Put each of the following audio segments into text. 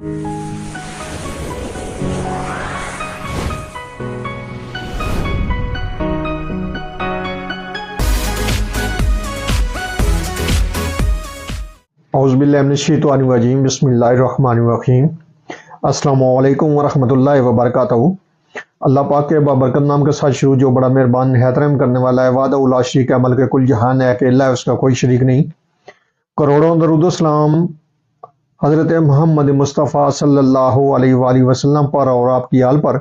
اعوذ باللہ من الشیطان الرجیم بسم اللہ الرحمن الرحیم السلام علیکم ورحمۃ اللہ وبرکاتہ۔ اللہ پاک کے بابرکت نام کے ساتھ شروع جو بڑا مہربان نہایت رحم کرنے والا ہے، وحدہ لا شریک ہے، ملک کل جہان ہے کہ اللہ ہے، اس کا کوئی شریک نہیں۔ کروڑوں درود و سلام حضرت محمد مصطفیٰ صلی اللہ علیہ وآلہ وسلم پر اور آپ کی آل پر۔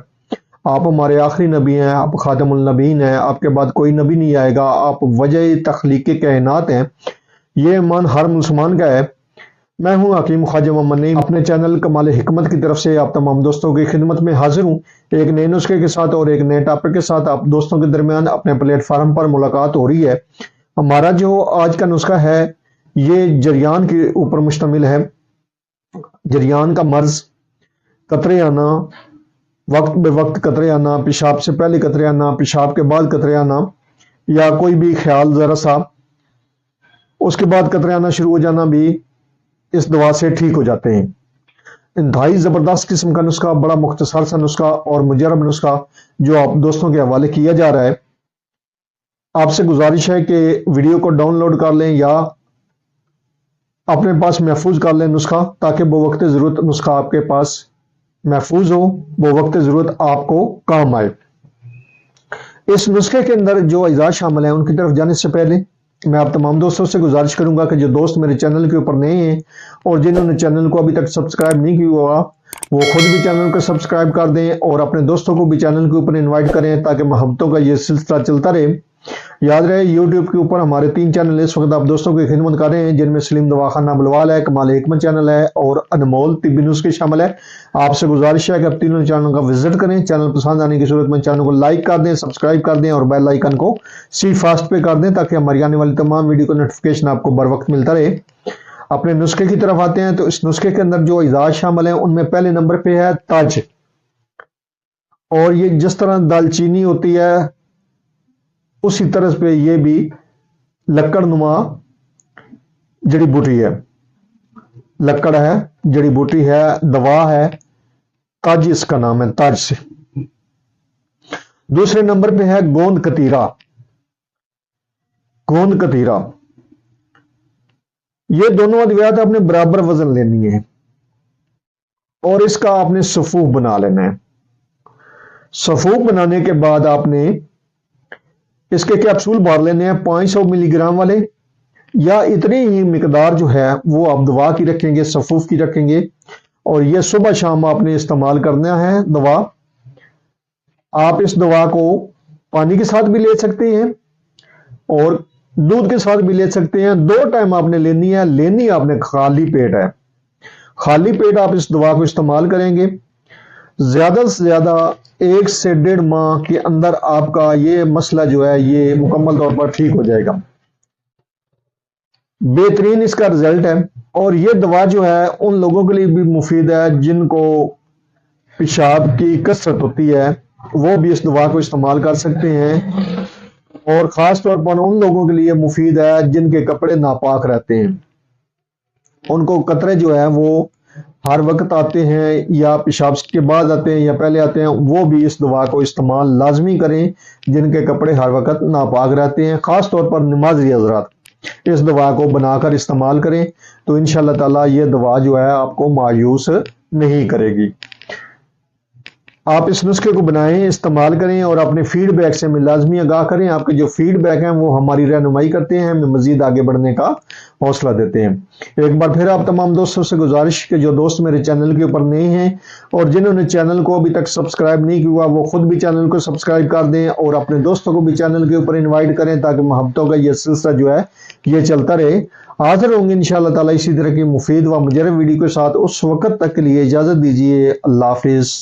آپ ہمارے آخری نبی ہیں، آپ خاتم النبیین ہیں، آپ کے بعد کوئی نبی نہیں آئے گا، آپ وجہ تخلیق کائنات ہیں، یہ ایمان ہر مسلمان کا ہے۔ میں ہوں حکیم خواجہ محمد نعیم، اپنے چینل کمال حکمت کی طرف سے آپ تمام دوستوں کی خدمت میں حاضر ہوں، ایک نئے نسخے کے ساتھ اور ایک نئے ٹاپک کے ساتھ آپ دوستوں کے درمیان اپنے پلیٹ فارم پر ملاقات ہو رہی ہے۔ ہمارا جو آج کا نسخہ ہے یہ جریان کے اوپر مشتمل ہے۔ جریان کا مرض، قطرے آنا، وقت بے وقت قطرے آنا، پیشاب سے پہلے قطرے آنا، پیشاب کے بعد قطرے آنا، یا کوئی بھی خیال ذرا سا اس کے بعد قطرے آنا شروع ہو جانا بھی اس دوا سے ٹھیک ہو جاتے ہیں۔ انتہائی زبردست قسم کا نسخہ، بڑا مختصر سا نسخہ اور مجرب نسخہ جو آپ دوستوں کے حوالے کیا جا رہا ہے۔ آپ سے گزارش ہے کہ ویڈیو کو ڈاؤن لوڈ کر لیں یا اپنے پاس محفوظ کر لیں نسخہ، تاکہ بوقت ضرورت نسخہ آپ کے پاس محفوظ ہو، بوقت ضرورت آپ کو کام آئے۔ اس نسخے کے اندر جو اجزاء شامل ہیں ان کی طرف جانے سے پہلے میں آپ تمام دوستوں سے گزارش کروں گا کہ جو دوست میرے چینل کے اوپر نئے ہیں اور جنہوں نے چینل کو ابھی تک سبسکرائب نہیں کیا ہوا، وہ خود بھی چینل کو سبسکرائب کر دیں اور اپنے دوستوں کو بھی چینل کے اوپر انوائٹ کریں تاکہ محبتوں کا یہ سلسلہ چلتا رہے۔ یاد رہے یوٹیوب کے اوپر ہمارے 3 چینل اس وقت آپ دوستوں کی خدمت کر رہے ہیں، جن میں سلیم دواخانہ بلوال ہے، کمال حکمت چینل ہے اور انمول طبی نسخے شامل ہے۔ آپ سے گزارش ہے کہ آپ تینوں چینلوں کا وزٹ کریں، چینل پسند آنے کی صورت میں چینل کو لائک کر دیں، سبسکرائب کر دیں اور بیل آئیکن کو سی فاسٹ پہ کر دیں تاکہ ہماری آنے والی تمام ویڈیو کو نوٹیفیکیشن آپ کو بر وقت ملتا رہے۔ اپنے نسخے کی طرف آتے ہیں تو اس نسخے کے اندر جو اجزاء شامل ہیں ان میں پہلے نمبر پہ ہے تاج، اور یہ جس طرح دال چینی ہوتی ہے اسی طرح پہ یہ بھی لکڑ نما جڑی بوٹی ہے، لکڑ ہے، جڑی بوٹی ہے، دوا ہے، تاج اس کا نام ہے، تاج سے۔ دوسرے نمبر پہ ہے گوند کتیرا۔ گوند کتیرا، یہ دونوں ادویات آپ نے برابر وزن لینی ہے اور اس کا آپ نے صفوف بنا لینا ہے۔ صفوف بنانے کے بعد آپ نے اس کے کیپسول بھر لینے ہیں 500 ملی گرام والے، یا اتنی ہی مقدار جو ہے وہ آپ دوا کی رکھیں گے، صفوف کی رکھیں گے، اور یہ صبح شام آپ نے استعمال کرنا ہے دوا۔ آپ اس دوا کو پانی کے ساتھ بھی لے سکتے ہیں اور دودھ کے ساتھ بھی لے سکتے ہیں، 2 ٹائم آپ نے لینی ہے۔ لینی آپ نے خالی پیٹ ہے، خالی پیٹ آپ اس دوا کو استعمال کریں گے۔ زیادہ سے زیادہ 1 سے 1.5 ماہ کے اندر آپ کا یہ مسئلہ جو ہے یہ مکمل طور پر ٹھیک ہو جائے گا۔ بہترین اس کا رزلٹ ہے، اور یہ دوا جو ہے ان لوگوں کے لیے بھی مفید ہے جن کو پیشاب کی کثرت ہوتی ہے، وہ بھی اس دوا کو استعمال کر سکتے ہیں، اور خاص طور پر ان لوگوں کے لیے مفید ہے جن کے کپڑے ناپاک رہتے ہیں، ان کو قطرے جو ہے وہ ہر وقت آتے ہیں یا پیشاب کے بعد آتے ہیں یا پہلے آتے ہیں، وہ بھی اس دوا کو استعمال لازمی کریں جن کے کپڑے ہر وقت ناپاک رہتے ہیں۔ خاص طور پر نمازی حضرات اس دوا کو بنا کر استعمال کریں تو انشاءاللہ تعالی یہ دوا جو ہے آپ کو مایوس نہیں کرے گی۔ آپ اس نسخے کو بنائیں، استعمال کریں اور اپنے فیڈ بیک سے ہمیں لازمی آگاہ کریں۔ آپ کے جو فیڈ بیک ہیں وہ ہماری رہنمائی کرتے ہیں، ہمیں مزید آگے بڑھنے کا حوصلہ دیتے ہیں۔ ایک بار پھر آپ تمام دوستوں سے گزارش کہ جو دوست میرے چینل کے اوپر نئے ہیں اور جنہوں نے چینل کو ابھی تک سبسکرائب نہیں کیا وہ خود بھی چینل کو سبسکرائب کر دیں اور اپنے دوستوں کو بھی چینل کے اوپر انوائٹ کریں تاکہ محبتوں کا یہ سلسلہ جو ہے یہ چلتا رہے۔ حاضر ہوں گے انشاءاللہ تعالی اسی طرح کی مفید و مجرب ویڈیو کے ساتھ۔ اس وقت تک کے لیے اجازت دیجیے، اللہ حافظ۔